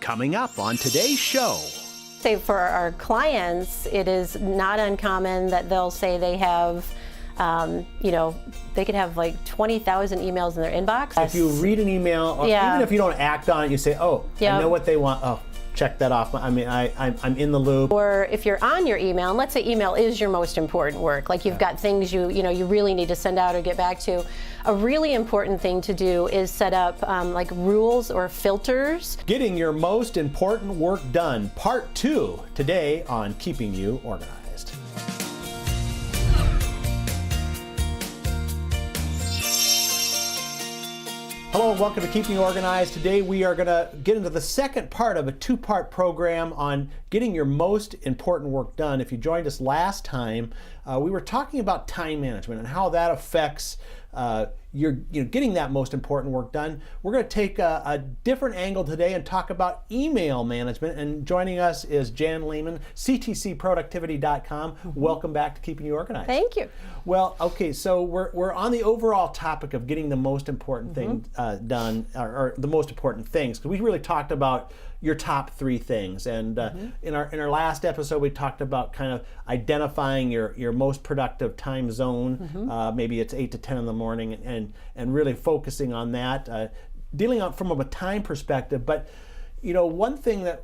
Coming up on today's show. Say for our clients, it is not uncommon that they'll say they have, they could have like 20,000 emails in their inbox. If you read an email, or even if you don't act on it, you say, oh, I know what they want. Oh, check that off. I mean, I'm in the loop. Or if you're on your email, and let's say email is your most important work, like you've got things you really need to send out or get back to, a really important thing to do is set up like rules or filters. Getting your most important work done, part 2, today on Keeping You Organized. Hello and welcome to Keeping You Organized. Today we are going to get into the second part of a 2-part program on getting your most important work done. If you joined us last time, we were talking about time management and how that affects getting that most important work done. We're going to take a different angle today and talk about email management. And joining us is Jan Lehman, ctcproductivity.com. Welcome back to Keeping You Organized. Thank you. Well, okay, so we're on the overall topic of getting the most important thing done, or the most important things, because we really talked about your top 3 things. And in our last episode, we talked about kind of identifying your most productive time zone. Maybe it's 8 to 10 in the morning, and really focusing on that, dealing out from a time perspective. But one thing that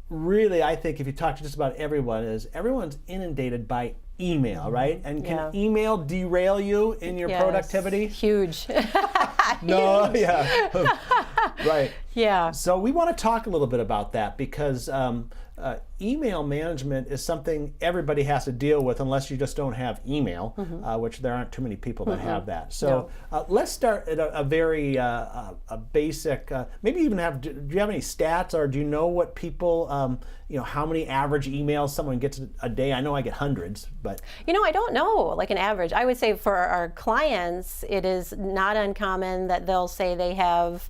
really, I think if you talk to just about everyone, is everyone's inundated by email, right? And can email derail you in your productivity? Huge. No, yeah. Right. Yeah. So we want to talk a little bit about that, because email management is something everybody has to deal with unless you just don't have email, which there aren't too many people that have that. So let's start at a very basic, maybe even do you have any stats, or do you know what people, how many average emails someone gets a day? I know I get hundreds, but. I don't know, like an average. I would say for our clients, it is not uncommon that they'll say they have,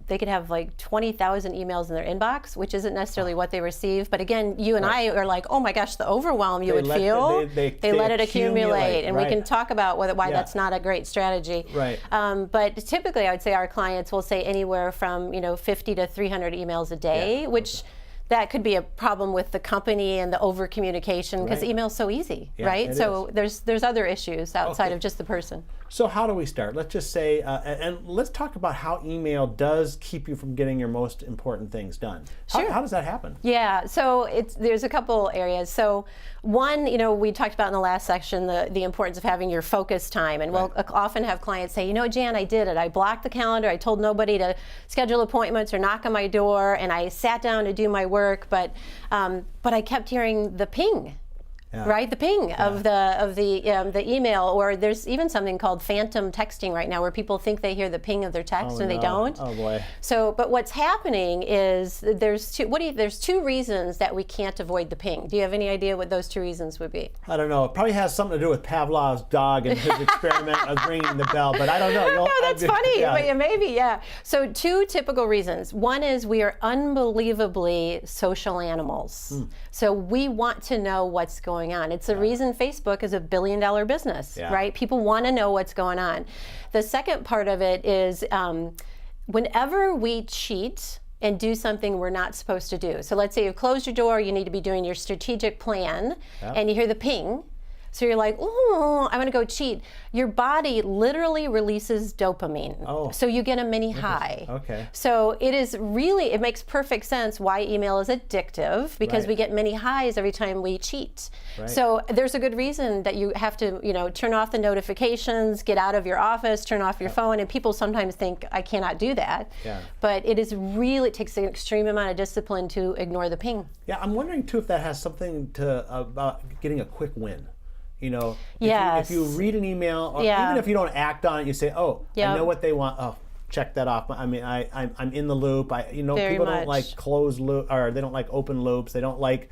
they could have like 20,000 emails in their inbox, which isn't necessarily what they receive. But again, you and I are like, oh my gosh, the overwhelm you would feel. They let it accumulate. And we can talk about why that's not a great strategy. Right. But typically, I would say our clients will say anywhere from 50 to 300 emails a day, which that could be a problem with the company and the over communication, because email's so easy, right? So there's other issues outside of just the person. So how do we start? Let's just say, and let's talk about how email does keep you from getting your most important things done. Sure. How does that happen? Yeah, so there's a couple areas. So one, we talked about in the last section the importance of having your focus time. And we'll often have clients say, Jan, I did it. I blocked the calendar. I told nobody to schedule appointments or knock on my door, and I sat down to do my work, but I kept hearing the ping. Right, the ping of the email, or there's even something called phantom texting right now, where people think they hear the ping of their text and they don't. Oh boy. So, but what's happening is there's 2 reasons that we can't avoid the ping. Do you have any idea what those 2 reasons would be? I don't know. It probably has something to do with Pavlov's dog and his experiment of ringing the bell, but I don't know. No, that's funny. Maybe. So 2 typical reasons. One is we are unbelievably social animals. So we want to know what's going on. It's the reason Facebook is a $1 billion business, right? People want to know what's going on. The second part of it is whenever we cheat and do something we're not supposed to do. So let's say you've closed your door, you need to be doing your strategic plan, and you hear the ping. So you're like, oh, I'm going to go cheat. Your body literally releases dopamine. Oh. So you get a mini high. Okay. So it makes perfect sense why email is addictive, because we get many highs every time we cheat. Right. So there's a good reason that you have to, turn off the notifications, get out of your office, turn off your phone. And people sometimes think, I cannot do that. Yeah. But it takes an extreme amount of discipline to ignore the ping. Yeah, I'm wondering too if that has something about getting a quick win. Yes. If you read an email, or even if you don't act on it, you say, oh, I know what they want. Oh, check that off. I mean, I'm in the loop. People don't like closed loop, or they don't like open loops. They don't like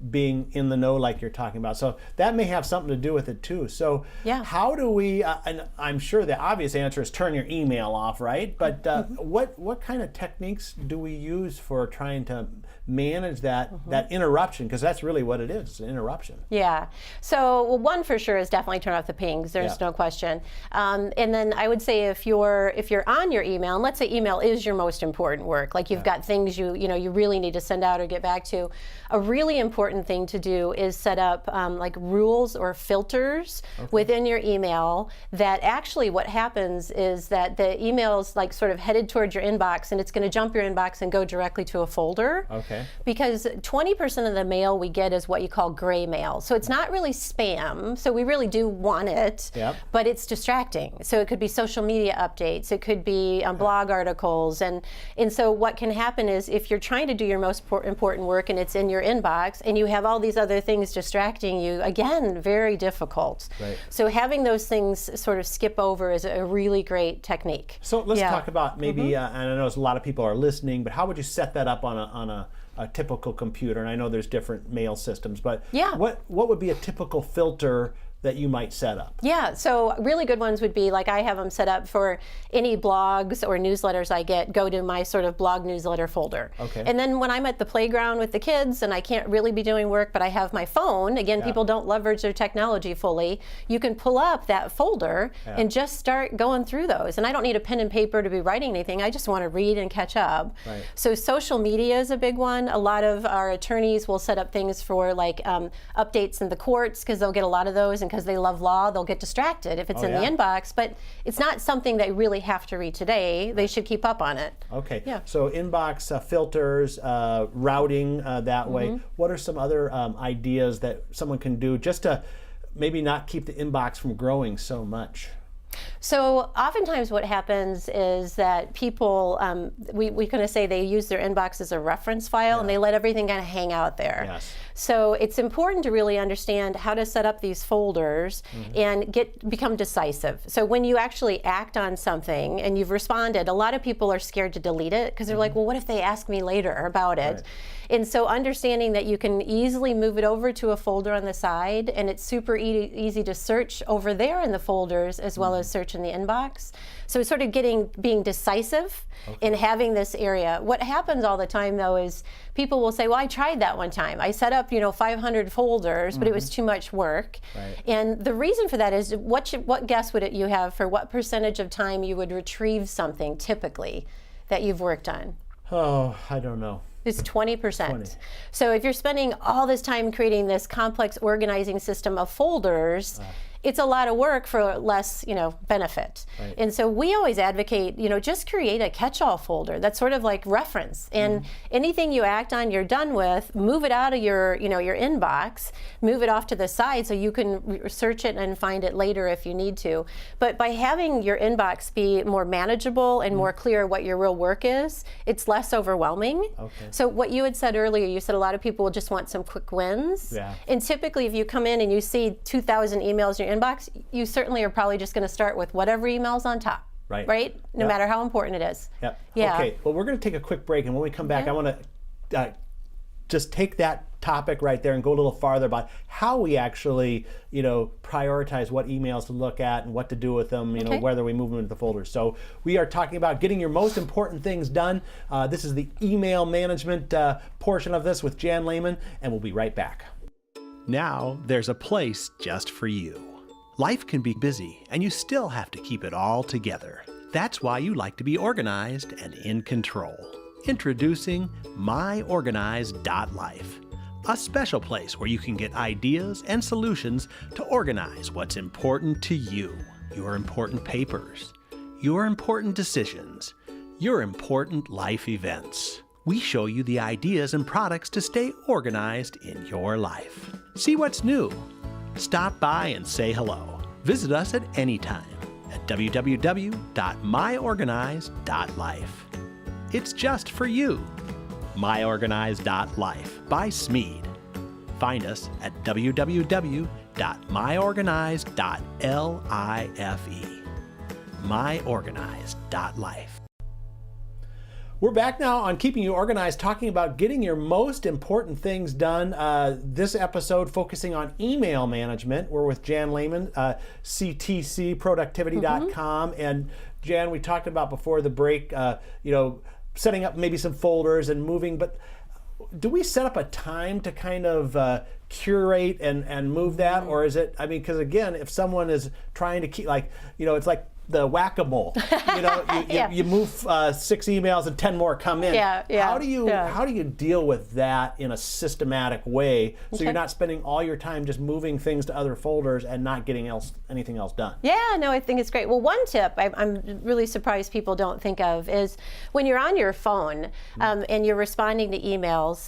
being in the know like you're talking about. So that may have something to do with it too. So how do we, and I'm sure the obvious answer is turn your email off, right? But what kind of techniques do we use for trying to manage that interruption? Because that's really what it is, an interruption. Yeah. So one for sure is definitely turn off the pings. There's no question. And then I would say if you're on your email, and let's say email is your most important work, like you've got things you really need to send out or get back to, a really important thing to do is set up like rules or filters within your email that actually what happens is that the email's like sort of headed towards your inbox, and it's going to jump your inbox and go directly to a folder. Because 20% of the mail we get is what you call gray mail. So it's not really spam, so we really do want it, but it's distracting. So it could be social media updates, it could be blog articles, and so what can happen is if you're trying to do your most important work and it's in your inbox and you have all these other things distracting you, again, very difficult. So having those things sort of skip over is a really great technique. So let's talk about maybe, and I know a lot of people are listening, but how would you set that up on a typical computer? And I know there's different mail systems, but what would be a typical filter that you might set up? Yeah, so really good ones would be like I have them set up for any blogs or newsletters I get, go to my sort of blog newsletter folder. And then when I'm at the playground with the kids and I can't really be doing work, but I have my phone, again, people don't leverage their technology fully, you can pull up that folder and just start going through those. And I don't need a pen and paper to be writing anything, I just want to read and catch up. So social media is a big one. A lot of our attorneys will set up things for like updates in the courts, because they'll get a lot of those, and because they love law, they'll get distracted if it's in the inbox, but it's not something they really have to read today. They should keep up on it. So inbox filters, routing that way. What are some other ideas that someone can do just to maybe not keep the inbox from growing so much? So oftentimes what happens is that people, we kind of say they use their inbox as a reference file and they let everything kind of hang out there. So it's important to really understand how to set up these folders and become decisive. So when you actually act on something and you've responded, a lot of people are scared to delete it because they're like, well, what if they ask me later about it? And so understanding that you can easily move it over to a folder on the side, and it's super easy to search over there in the folders as well as search in the inbox. So it's sort of being decisive in having this area. What happens all the time though is people will say, well, I tried that one time. I set up 500 folders, but it was too much work. And the reason for that is what guess would you have for what percentage of time you would retrieve something typically that you've worked on? Oh, I don't know. It's 20%. So if you're spending all this time creating this complex organizing system of folders, it's a lot of work for less, benefit. And so we always advocate, just create a catch-all folder that's sort of like reference. And anything you act on, you're done with, move it out of your, your inbox, move it off to the side so you can search it and find it later if you need to. But by having your inbox be more manageable and more clear what your real work is, it's less overwhelming. So what you had said earlier, you said a lot of people will just want some quick wins. And typically if you come in and you see 2,000 emails in your inbox, you certainly are probably just going to start with whatever email's on top. Right? No matter how important it is. Okay, well, we're going to take a quick break, and when we come back, I want to just take that topic right there and go a little farther about how we actually, prioritize what emails to look at and what to do with them, whether we move them into the folders. So we are talking about getting your most important things done. This is the email management portion of this with Jan Lehman, and we'll be right back. Now there's a place just for you. Life can be busy, and you still have to keep it all together. That's why you like to be organized and in control. Introducing MyOrganized.life, a special place where you can get ideas and solutions to organize what's important to you, your important papers, your important decisions, your important life events. We show you the ideas and products to stay organized in your life. See what's new. Stop by and say hello. Visit us at any time at www.myorganized.life. It's just for you. MyOrganized.life by Smead. Find us at www.myorganized.life. MyOrganized.life. We're back now on Keeping You Organized, talking about getting your most important things done. This episode focusing on email management. We're with Jan Lehman, ctcproductivity.com. And Jan, we talked about before the break, setting up maybe some folders and moving, but do we set up a time to kind of curate and move that? Or is it, because again, if someone is trying to keep, it's like the whack-a-mole. You move 6 emails and 10 more come in. How do you deal with that in a systematic way so you're not spending all your time just moving things to other folders and not getting anything else done? I think it's great. Well, one tip I'm really surprised people don't think of is when you're on your phone and you're responding to emails,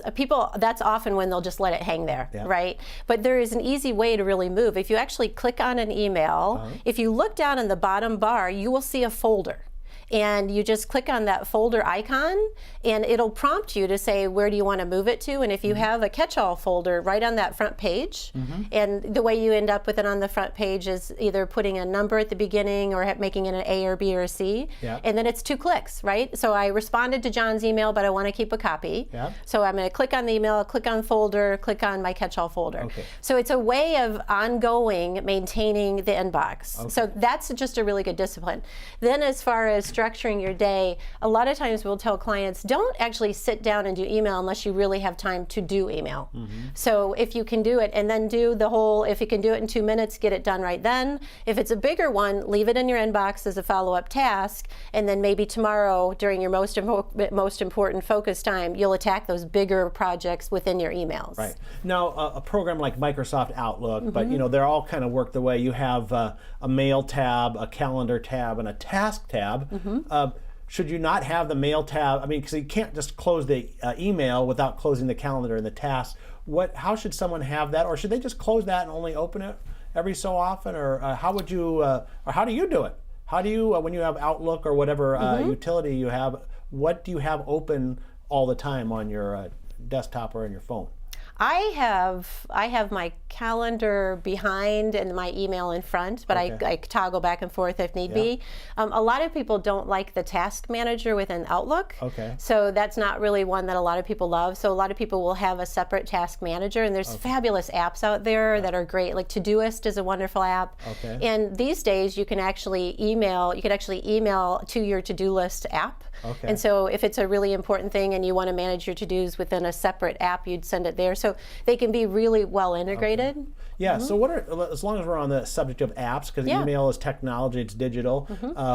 that's often when they'll just let it hang there, right? But there is an easy way to really move. If you actually click on an email, if you look down in the bottom bar, you will see a folder. And you just click on that folder icon and it'll prompt you to say, where do you want to move it to? And if you have a catch-all folder right on that front page, and the way you end up with it on the front page is either putting a number at the beginning or making it an A or B or a C, and then it's 2 clicks, right? So I responded to John's email, but I want to keep a copy. So I'm going to click on the email, click on folder, click on my catch-all folder. So it's a way of ongoing maintaining the inbox. So that's just a really good discipline. Then as far as structuring your day, a lot of times we'll tell clients, don't actually sit down and do email unless you really have time to do email. So if you can do it, and then do the whole, if you can do it in 2 minutes, get it done right then. If it's a bigger one, leave it in your inbox as a follow-up task, and then maybe tomorrow during your most important focus time, you'll attack those bigger projects within your emails. Right. Now, a program like Microsoft Outlook, but they're all kind of work the way you have a mail tab, a calendar tab, and a task tab. Should you not have the mail tab? Because you can't just close the email without closing the calendar and the tasks. How should someone have that? Or should they just close that and only open it every so often? Or how do you do it? How do you, when you have Outlook or whatever utility you have, what do you have open all the time on your desktop or on your phone? I have my calendar behind and my email in front, but I toggle back and forth if need be. A lot of people don't like the task manager within Outlook, so that's not really one that a lot of people love. So a lot of people will have a separate task manager, and there's fabulous apps out there that are great. Like Todoist is a wonderful app, and these days you can actually email. You can actually email to your to-do list app. And so if it's a really important thing and you want to manage your to-dos within a separate app, you'd send it there. So they can be really well integrated. So as long as we're on the subject of apps, because email is technology, it's digital,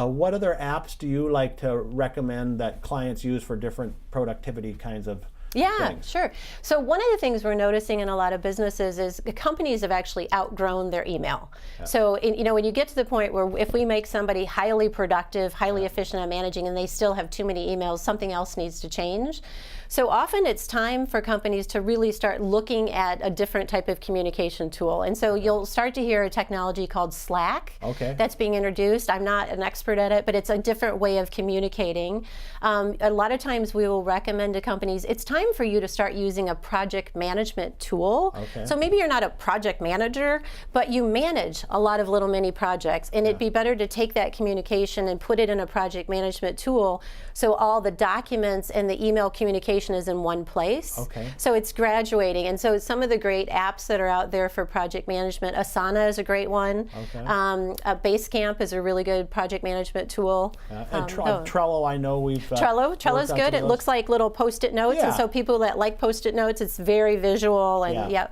what other apps do you like to recommend that clients use for different productivity kinds of things? Sure. So one of the things we're noticing in a lot of businesses is the companies have actually outgrown their email. So when you get to the point where if we make somebody highly productive, highly efficient at managing, and they still have too many emails, something else needs to change. So often it's time for companies to really start looking at a different type of communication tool. And so you'll start to hear a technology called Slack that's being introduced. I'm not an expert at it, but it's a different way of communicating. A lot of times we will recommend to companies, it's time for you to start using a project management tool. So maybe you're not a project manager, but you manage a lot of little mini projects. And it'd be better to take that communication and put it in a project management tool so all the documents and the email communication is in one place. So it's graduating. And so some of the great apps that are out there for project management, Asana is a great one. Basecamp is a really good project management tool. And Trello, I know we've Trello's good. It looks like little Post-it notes, and so people that like Post-it notes, it's very visual. And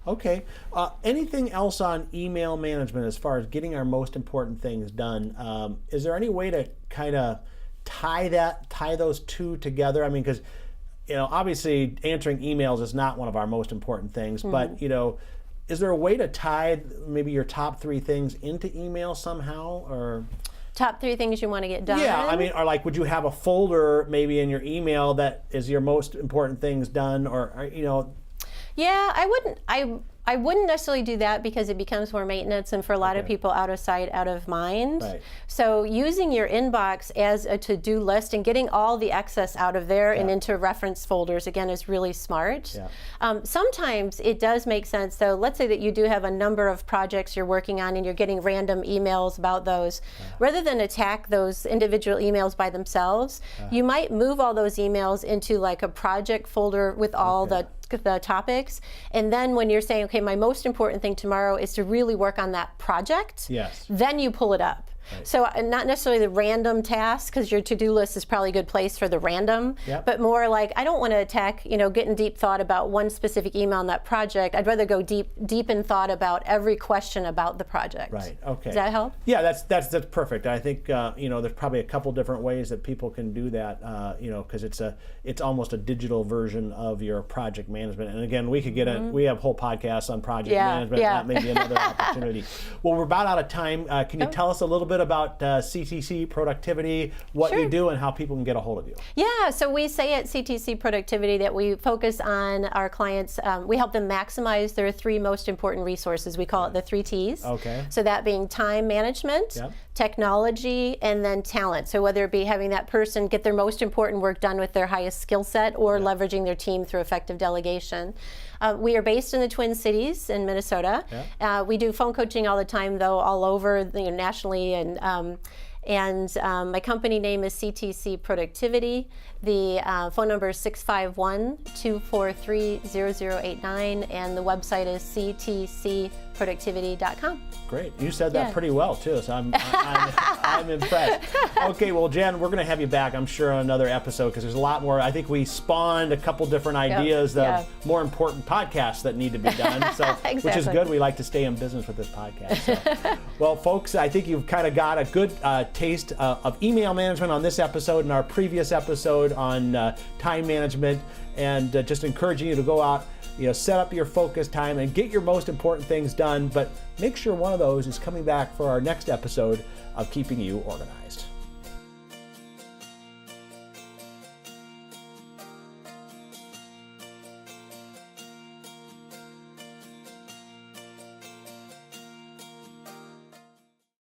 Okay. Anything else on email management as far as getting our most important things done? Is there any way to kind of tie those two together? Because obviously answering emails is not one of our most important things, but is there a way to tie maybe your top 3 things into email somehow, or top 3 things you want to get done? Or like, would you have a folder maybe in your email that is your most important things done, or I I wouldn't necessarily do that because it becomes more maintenance, and for a lot of people, out of sight, out of mind. Right. So using your inbox as a to-do list and getting all the excess out of there and into reference folders, again, is really smart. Sometimes it does make sense, though. Let's say that you do have a number of projects you're working on and you're getting random emails about those. Rather than attack those individual emails by themselves, you might move all those emails into like a project folder with all the topics, and then when you're saying, okay, my most important thing tomorrow is to really work on that project, then you pull it up. So not necessarily the random task, because your to-do list is probably a good place for the random, but more like, I don't want to attack, get in deep thought about one specific email on that project. I'd rather go deep in thought about every question about the project. Right. Okay. Does that help? Yeah, that's perfect. I think there's probably a couple different ways that people can do that. Because it's almost a digital version of your project management. And again, we could get we have whole podcasts on project management. That may be another opportunity. Well, we're about out of time. Can you tell us a little bit about CTC Productivity, what you do, and how people can get a hold of you? Yeah, so we say at CTC Productivity that we focus on our clients. We help them maximize their 3 most important resources. We call it the 3 T's. Okay. So that being time management, technology, and then talent. So whether it be having that person get their most important work done with their highest skill set, or leveraging their team through effective delegation. We are based in the Twin Cities in Minnesota. We do phone coaching all the time, though, all over nationally, and my company name is CTC Productivity. The phone number is 651-243-0089, and the website is ctcproductivity.com. Great. You said that pretty well, too, so I'm impressed. Okay, well, Jen, we're going to have you back, I'm sure, on another episode, because there's a lot more. I think we spawned a couple different ideas of more important podcasts that need to be done, so which is good. We like to stay in business with this podcast. So. Well, folks, I think you've kind of got a good taste of email management on this episode and our previous episode on time management, and just encouraging you to go out, set up your focus time and get your most important things done, but make sure one of those is coming back for our next episode of Keeping You Organized.